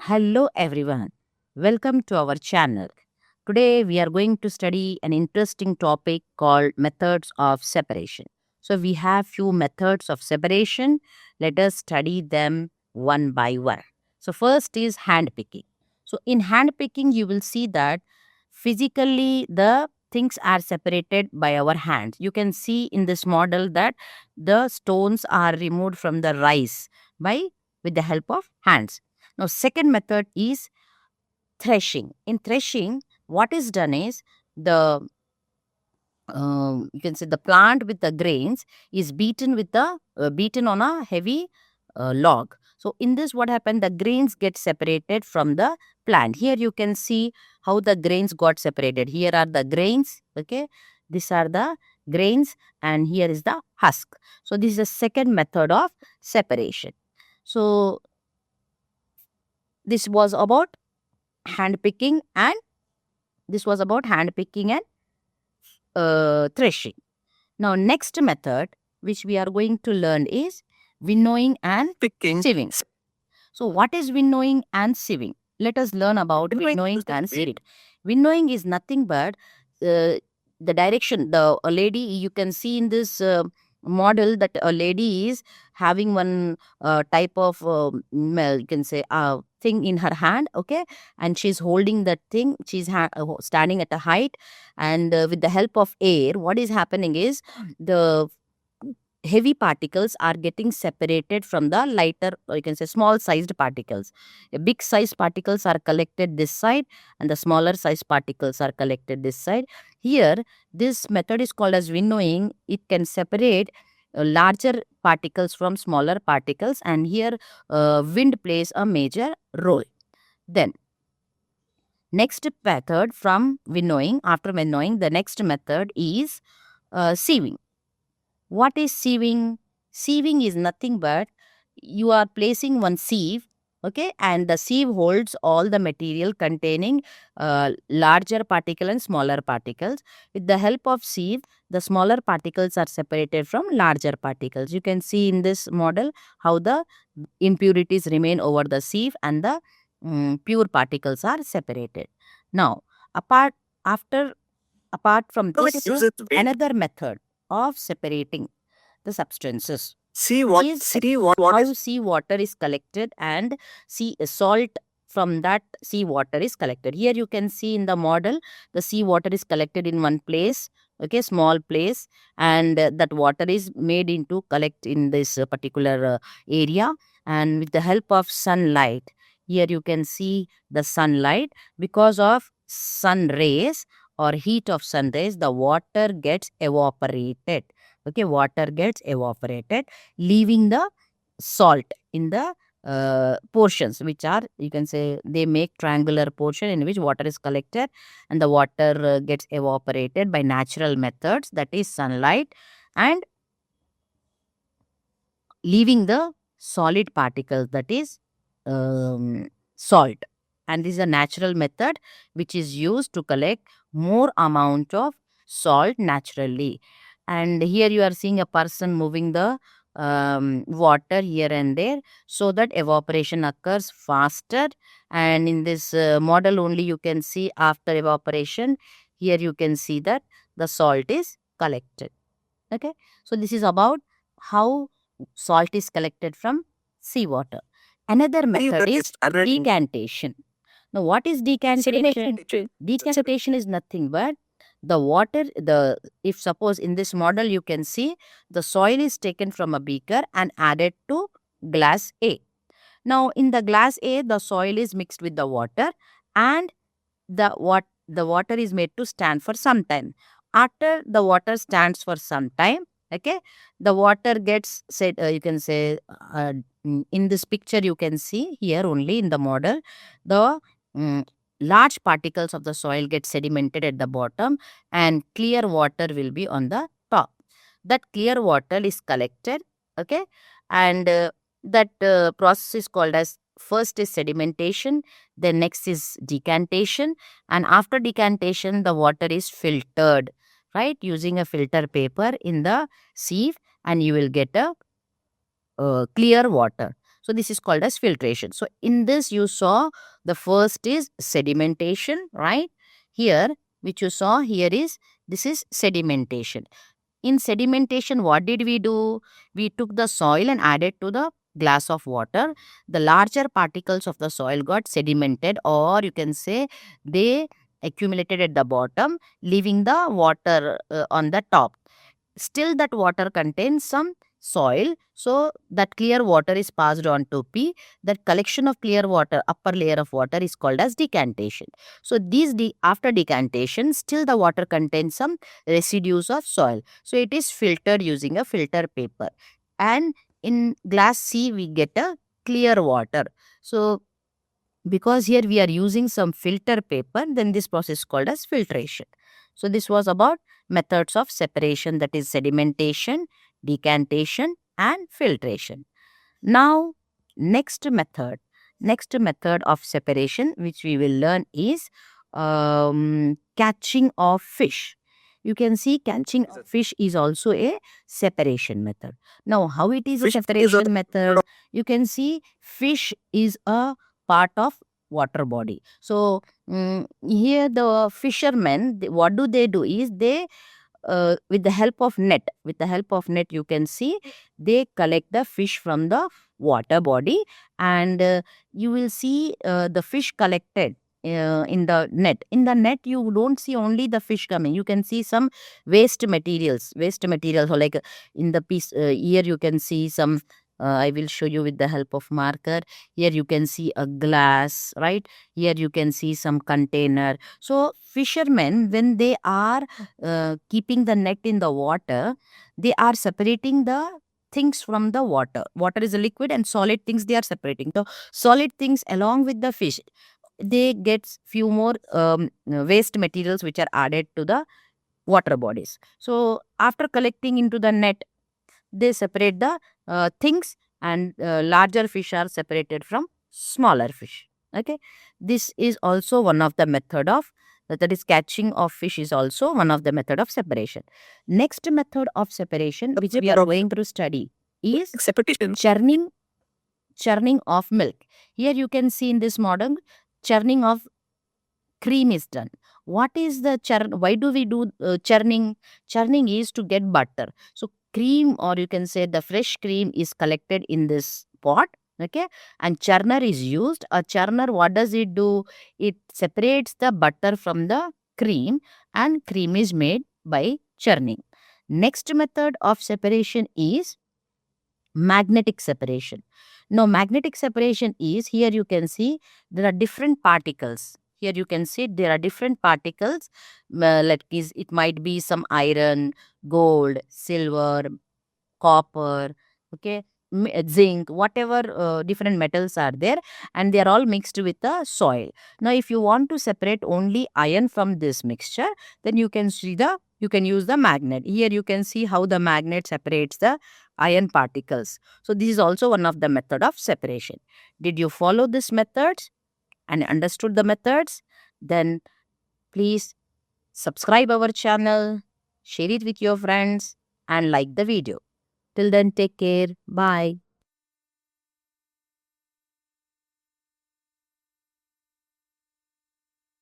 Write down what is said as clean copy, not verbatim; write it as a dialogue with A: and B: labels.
A: Hello everyone. Welcome to our channel. Today we are going to study an interesting topic called methods of separation. So we have few methods of separation. Let us study them one by one. So first is hand picking. So in hand picking you will see that physically the things are separated by our hands. You can see in this model that the stones are removed from the rice by with the help of hands. Now, second method is threshing. In threshing, what is done is the you can say the plant with the grains is beaten with the beaten on a heavy log. So in this, what happened? The grains get separated from the plant. Here you can see how the grains got separated. Here are the grains. Okay, these are the grains, and here is the husk. So this is the second method of separation. So this was about hand picking and threshing. Now next method which we are going to learn is winnowing and
B: Picking.
A: sieving. So what is winnowing and sieving? Let us learn about winnowing and sieving. Winnowing is nothing but the direction. A lady, you can see in this model that a lady is having one type of you can say thing in her hand, okay, and she's holding that thing. She's standing at a height, and with the help of air, what is happening is the heavy particles are getting separated from the lighter, or you can say small sized particles. Big size particles are collected this side, and the smaller size particles are collected this side. Here, this method is called as winnowing. It can separate larger particles from smaller particles, and here wind plays a major role. Then, next method from winnowing, after winnowing, the next method is sieving. What is sieving? Sieving is nothing but you are placing one sieve, okay, and the sieve holds all the material containing larger particle and smaller particles. With the help of sieve, the smaller particles are separated from larger particles. You can see in this model how the impurities remain over the sieve and the pure particles are separated. Now, apart after apart from this,
B: Use it.
A: another method of separating the substances
B: See what?
A: is
B: See what?
A: how seawater is collected, and sea salt from that seawater is collected. Here you can see in the model the seawater is collected in one place, okay, small place, and that water is made into collect in this particular area, and with the help of sunlight, here you can see the sunlight. Because of sun rays or heat of sun rays, the water gets evaporated. Okay, water gets evaporated, leaving the salt in the portions which are, you can say, they make triangular portion in which water is collected, and the water gets evaporated by natural methods, that is sunlight, and leaving the solid particles, that is salt. And this is a natural method which is used to collect more amount of salt naturally. And here you are seeing a person moving the water here and there so that evaporation occurs faster. And in this model only you can see after evaporation, here you can see that the salt is collected. Okay, so this is about how salt is collected from seawater. Another method is decantation. Now, what is decantation? Decantation is nothing but the water, if suppose in this model you can see the soil is taken from a beaker and added to glass A. Now, in the glass A, the soil is mixed with the water, and the water is made to stand for some time. After the water stands for some time, okay, the water gets said, you can say, in this picture you can see here only in the model, the mm, large particles of the soil get sedimented at the bottom, and clear water will be on the top. That clear water is collected, okay, and that process is called as, first is sedimentation, then next is decantation, and after decantation the water is filtered, right, using a filter paper in the sieve, and you will get a clear water. So this is called as filtration. So in this you saw the first is sedimentation, right? Here, which you saw here is, this is sedimentation. In sedimentation, what did we do? We took the soil and added to the glass of water. The larger particles of the soil got sedimented, or you can say they accumulated at the bottom, leaving the water on the top. Still, that water contains some soil, so that clear water is passed on to P. That collection of clear water, upper layer of water, is called as decantation. So after decantation, still the water contains some residues of soil, so it is filtered using a filter paper, and in glass C we get a clear water. So because here we are using some filter paper, then this process is called as filtration. So this was about methods of separation, that is sedimentation, decantation and filtration. Now next method of separation which we will learn is catching of fish. You can see catching of fish is also a separation method. Now how it is a separation method? You can see fish is a part of water body. So here the fishermen, what do they do is they with the help of net, you can see they collect the fish from the water body, and you will see the fish collected in the net. You don't see only the fish coming, you can see some waste materials. So like in the piece here you can see some I will show you with the help of marker. Here you can see a glass, right? Here you can see some container. So fishermen, when they are keeping the net in the water, they are separating the things from the water. Water is a liquid and solid things they are separating. So solid things along with the fish, they get few more waste materials which are added to the water bodies. So after collecting into the net, they separate the things, and larger fish are separated from smaller fish. Okay, this is also one of the method of, that is catching of fish is also one of the method of separation. Next method of separation which we are going to study is
B: separation.
A: churning of milk. Here you can see in this model, churning of cream is done. What is the churn? Why do we do churning? Churning is to get butter. So cream, or you can say the fresh cream, is collected in this pot. Okay, and churner is used. A churner, what does it do? It separates the butter from the cream, and cream is made by churning. Next method of separation is magnetic separation. Now, magnetic separation is, here you can see there are different particles. Here you can see there are different particles. Like it might be some iron, gold, silver, copper, okay, zinc, whatever different metals are there, and they are all mixed with the soil. Now if you want to separate only iron from this mixture, then you can use the magnet. Here you can see how the magnet separates the iron particles. So this is also one of the method of separation. Did you follow this methods and understood the methods? Then please subscribe our channel, share it with your friends, and like the video. Till then, take care. Bye.